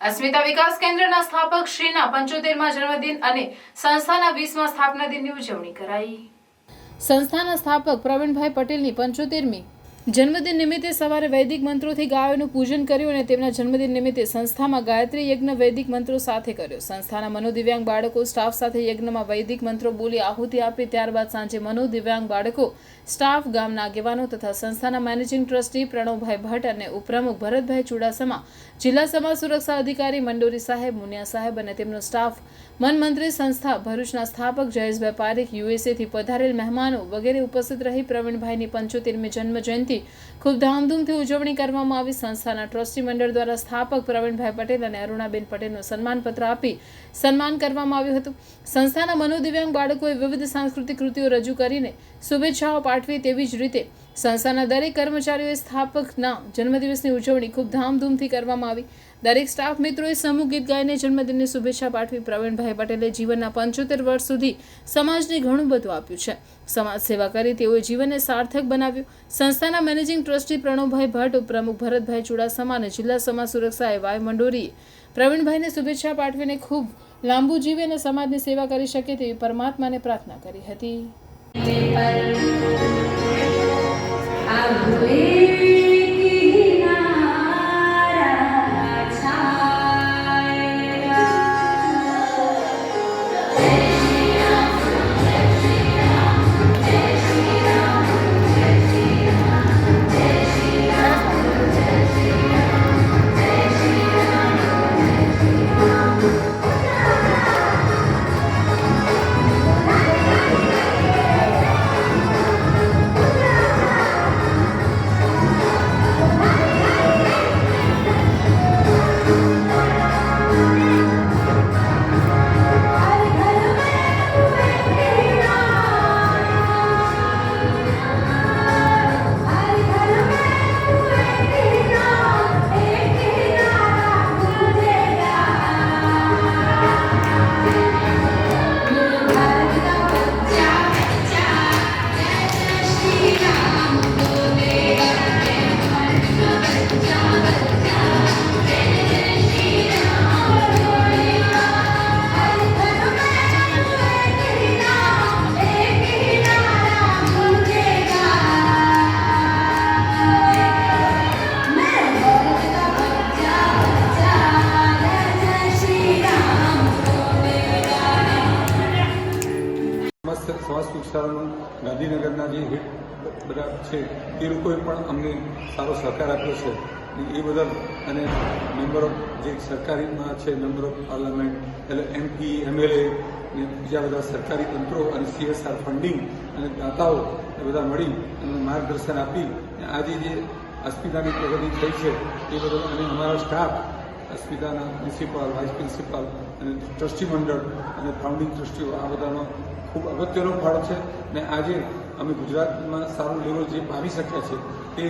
અસ્મિતા વિકાસ કેન્દ્રના સ્થાપક શ્રીના 75મા જન્મદિન અને સંસ્થાના 20મા સ્થાપના દિનની ઉજવણી કરાઈ। સંસ્થાના સ્થાપક પ્રવીણભાઈ પટેલની 75મી જન્મદિન નિમિત્તે સવારે વૈદિક મંત્રોથી ગાયોનું પૂજન કર્યું અને તેમના જન્મદિન નિમિત્તે સંસ્થામાં ગાયત્રી યજ્ઞ વૈદિક મંત્રો સાથે કર્યો। સંસ્થાના મનોદિવ્યાંગ બાળકો સ્ટાફ સાથે યજ્ઞમાં વૈદિક મંત્રો બોલી આહુતિ આપી। ત્યારબાદ સાંજે મનોદિવ્યાંગ બાળકો સ્ટાફ, ગામના આગેવાનો તથા સંસ્થાના મેનેજિંગ ટ્રસ્ટી પ્રણવભાઈ ભટ્ટ અને ઉપપ્રમુખ ભરતભાઈ ચુડાસમા, જિલ્લા સમાજ સુરક્ષા અધિકારી મંડોરી સાહેબ, મુનિયા સાહેબ અને તેમનો સ્ટાફ, મનમંત્રી સંસ્થા ભરૂચના સ્થાપક જયેશભાઈ પારીખ, યુએસએથી પધારેલ મહેમાનો વગેરે ઉપસ્થિત રહી પ્રવીણભાઈની 75મી જન્મ જયંતિ ખૂબ ધામધૂમથી ઉજવણી કરવામાં આવી। સંસ્થાના ટ્રસ્ટી મંડળ દ્વારા સ્થાપક પ્રવીણભાઈ પટેલ અને અરુણાબેન પટેલનું સન્માનપત્ર આપી સન્માન કરવામાં આવ્યું હતું। સંસ્થાના મનોદિવ્યાંગ બાળકોએ વિવિધ સાંસ્કૃતિક કૃતિઓ રજૂ કરીને શુભેચ્છાઓ પાઠવી। તેવી જ રીતે સંસ્થાના દરેક કર્મચારીઓએ સ્થાપકના જન્મદિવસની ઉજવણી ખૂબ ધામધૂમથી કરવામાં આવી। દરેક સ્ટાફ મિત્રોએ સમૂહ ગીત ગાઈને જન્મદિનની શુભેચ્છા પાઠવી। પ્રવીણભાઈ પટેલે જીવનના 75 વર્ષ સુધી સમાજને ઘણું બધું આપ્યું છે। સમાજ સેવા કરી તેઓએ જીવનને સાર્થક બનાવ્યું। સંસ્થાના મેનેજિંગ ટ્રસ્ટી પ્રણવભાઈ ભટ્ટ, ઉપપ્રમુખ ભરતભાઈ ચુડાસમા અને જિલ્લા સમાજ સુરક્ષા વાય મંડોરીએ પ્રવીણભાઈને શુભેચ્છા પાઠવીને ખૂબ લાંબુ જીવે અને સમાજની સેવા કરી શકે તેવી પરમાત્માને પ્રાર્થના કરી હતી। સમાજ સુરક્ષાનું ગાંધીનગરના જે હિત બધા છે એ લોકોએ પણ અમને સારો સહકાર આપ્યો છે એ બદલ, અને મેમ્બર ઓફ જે સરકારીમાં છે, મેમ્બર ઓફ પાર્લામેન્ટ એટલે MP, MLA ને બીજા બધા સરકારી તંત્રો અને CSR ફંડિંગ અને દાતાઓ એ બધા મળી અને માર્ગદર્શન આપી આજે જે અસ્મિતાની પ્રગતિ થઈ છે એ બદલ, અને અમારા સ્ટાફ અસ્મિતાના પ્રિન્સિપાલ, વાઇસ પ્રિન્સિપાલ અને ટ્રસ્ટી મંડળ અને ફાઉન્ડિંગ ટ્રસ્ટીઓ આ બધાનો ખૂબ અગત્યનો ફાળો છે। ને આજે અમે ગુજરાતમાં સારું લેવલ જે પામી શક્યા છે તે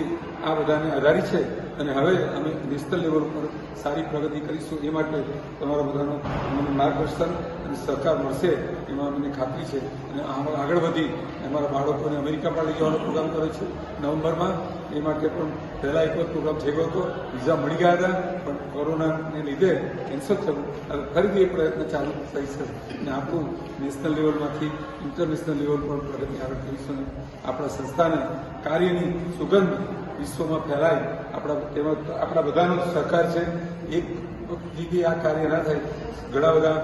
આ બધાને આધારિત છે, અને હવે અમે નેશનલ લેવલ પર સારી પ્રગતિ કરીશું। એ માટે તમારા બધાનો અમને માર્ગદર્શન અને સહકાર મળશે એમાં મને ખાતરી છે। અને આગળ વધી અમારા બાળકોને અમેરિકા પણ લઈ જવાનો પ્રોગ્રામ કરે છે નવેમ્બરમાં। એ માટે પણ પહેલાં એક વખત પ્રોગ્રામ થઈ ગયો હતો, વિઝા મળી ગયા હતા, પણ કોરોનાને લીધે કેન્સલ થયું। હવે ફરીથી એ પ્રયત્ન ચાલુ થઈ છે અને આપણું નેશનલ લેવલમાંથી ઇન્ટરનેશનલ લેવલ પર પ્રગતિ આગળ કરીશું। આપણા સંસ્થાને કાર્યની સુગંધ વિશ્વમાં ફેલાય, આપણા બધાનો સહકાર છે। એક જગ્યાએ આ કાર્ય ના થાય। ઘણા બધા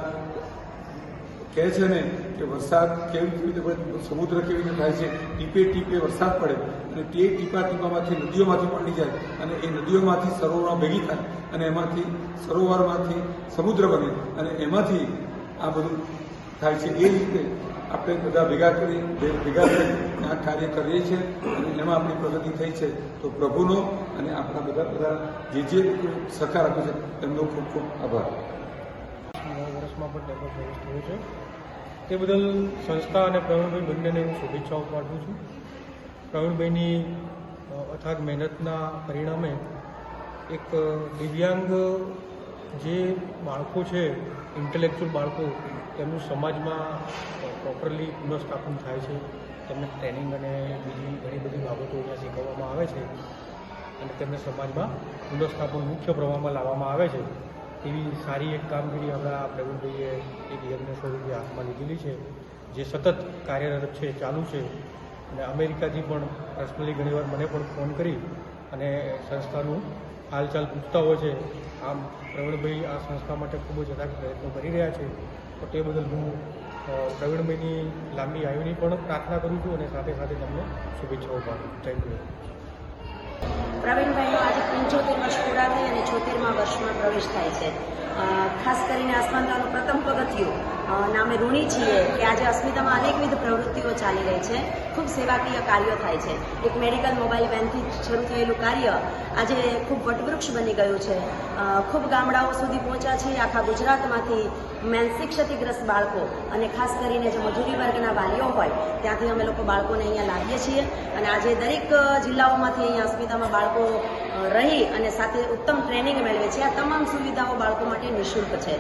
કહે છે ને કે વરસાદ કેવી રીતે પડે, સમુદ્ર કેવી રીતે થાય છે, ટીપે ટીપે વરસાદ પડે અને તે ટીપામાંથી નદીઓમાંથી પાણી જાય અને એ નદીઓમાંથી સરોવરમાં ભેગી થાય અને એમાંથી સરોવરમાંથી સમુદ્ર બને અને એમાંથી આ બધું થાય છે। એ રીતે આપણે બધા ભેગા કરી આ કાર્ય કરીએ છીએ અને એમાં આપણી પ્રગતિ થઈ છે। તો પ્રભુનો અને આપણા બધા જે સહકાર આપ્યો છે તેમનો ખૂબ ખૂબ આભાર। વર્ષમાં પણ ડેવલપ થયું છે તે બદલ સંસ્થા અને પ્રવીણભાઈ બંનેને હું શુભેચ્છાઓ પાઠવું છું। પ્રવીણભાઈની અથાગ મહેનતના પરિણામે એક દિવ્યાંગ જે બાળકો છે, ઇન્ટેલેક્ચ્યુઅલ બાળકો, તેમનું સમાજમાં પ્રોપરલી પુનઃસ્થાપન થાય છે। તેમને ટ્રેનિંગ અને બીજી ઘણી બધી બાબતો અહીંયા શીખવવામાં આવે છે અને તેમને સમાજમાં પુનઃસ્થાપન મુખ્ય પ્રવાહમાં લાવવામાં આવે છે। એવી સારી એક કામગીરી આપણા પ્રવીણભાઈએ એક યજ્ઞ સ્વરૂપે હાથમાં લીધેલી છે, જે સતત કાર્યરત છે, ચાલુ છે. અને અમેરિકાથી પણ પર્સનલી ઘણીવાર મને પણ ફોન કરી અને સંસ્થાનું હાલચાલ પૂછતા હોય છે. આમ પ્રવીણભાઈ આ સંસ્થા માટે ખૂબ જ અથાગ પ્રયત્નો કરી રહ્યા છે. તો તે બદલ હું પ્રવીણભાઈની લાંબી આયુની પણ પ્રાર્થના કરું છું અને સાથે સાથે તમને શુભેચ્છાઓ પાઠવું. Thank you. પ્રવીણભાઈનો આજે 75 વર્ષ પૂરા થઈ અને 76મા વર્ષમાં પ્રવેશ થાય છે. ખાસ કરીને અસ્મિતાનું પ્રથમ પગથિયું નામે ઋણી છીએ કે આજે અસ્મિતામાં અનેકવિધ પ્રવૃત્તિઓ ચાલી રહી છે. ખૂબ સેવાકીય કાર્યો થાય છે. એક મેડિકલ મોબાઈલ વેનથી શરૂ થયેલું કાર્ય આજે ખૂબ વટવૃક્ષ બની ગયું છે. ખૂબ ગામડાઓ સુધી પહોંચ્યા છે. આખા ગુજરાતમાંથી માનસિક ક્ષતિગ્રસ્ત બાળકો અને ખાસ કરીને જે મજૂરી વર્ગના વાલીઓ હોય ત્યાંથી અમે લોકો બાળકોને અહીંયા લાવીએ છીએ અને આજે દરેક જિલ્લાઓમાંથી અહીંયા અસ્મિતામાં બાળકો રહી અને સાથે ઉત્તમ ટ્રેનિંગ મેળવે છે. આ તમામ સુવિધાઓ બાળકો માટે નિઃશુલ્ક છે.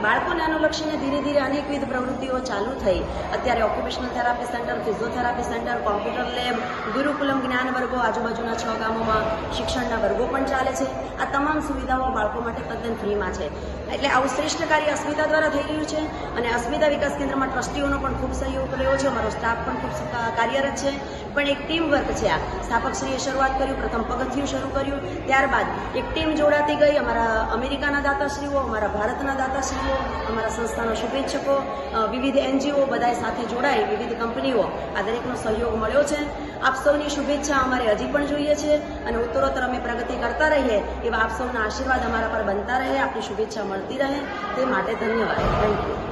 બાળકોને અનુલક્ષીને ધીરે ધીરે અનેકવિધ પ્રવૃત્તિઓ ચાલુ થઈ. અત્યારે occupational therapy centre, physiotherapy centre, computer lab, Gurukulam જ્ઞાન વર્ગો, આજુબાજુના 6 ગામોમાં શિક્ષણના વર્ગો પણ ચાલે છે. આ તમામ સુવિધાઓ બાળકો માટે તદ્દન ફ્રીમાં છે. એટલે આવું શ્રેષ્ઠ કાર્ય અસ્મિતા દ્વારા થઈ રહ્યું છે અને અસ્મિતા વિકાસ કેન્દ્રમાં ટ્રસ્ટીઓનો પણ ખૂબ સહયોગ રહ્યો છે. અમારો સ્ટાફ પણ ખૂબ કાર્યરત છે. પણ એક ટીમ વર્ક છે. આ સ્થાપકશ્રીએ શરૂઆત કર્યું, પ્રથમ પગથિયું શરૂ કર્યું, ત્યારબાદ એક ટીમ જોડાતી ગઈ. અમારા અમેરિકાના દાતાશ્રીઓ, અમારા ભારતના દાતાશ્રીઓ, અમારા સંસ્થાના શુભેચ્છકો, વિવિધ NGO બધાએ સાથે જોડાઈ, વિવિધ કંપનીઓ, આ દરેકનો સહયોગ મળ્યો છે. આપ સૌની શુભેચ્છા અમારે હજી પણ જોઈએ છે અને ઉત્તરોત્તર અમે પ્રગતિ કરતા રહીએ એવા આપ સૌના આશીર્વાદ અમારા પર બનતા રહે, આપની શુભેચ્છા મળતી રહે તે માટે ધન્યવાદ. Thank you.